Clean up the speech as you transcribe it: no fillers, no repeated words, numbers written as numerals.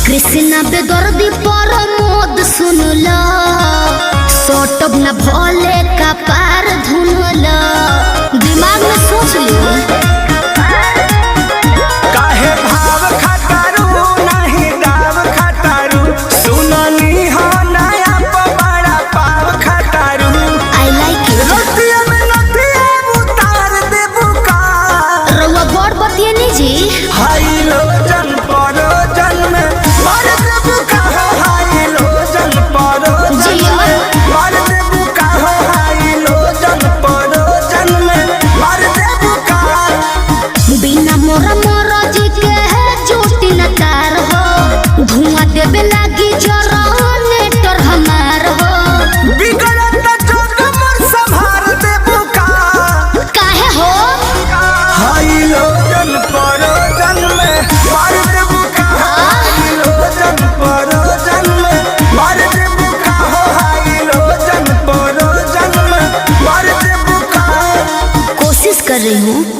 कृष्णा बेदर्दी पर मोद सुनला सोटब न भोले का पार धुनला दिमाग में सोच लियो काहे भाव खटारू नहीं दाव खटारू सुननी हो नया बड़ा पाव खटारू आई लाइक इट रतिया में नथिया उतार देबू का रउआ बड़ बतिए नी जी हाय लो जन परो जन में मार देबू का हाय लो जन परो जन में मार देबू का हाय लो जन परो जन में मार देबू का बिना मोरा मोरा जी के है चोटी न तार हो धुआं देबे लागी जरा नेटर हमार हो बिगड़त जोग मोर संभार देबू का काहे हो हाय लो जन परो जन में मार देबू का हाय लो जन परो जन में मार देबू का हाय लो जन परो जन में मार देबू का कोशिश कर रही हूँ।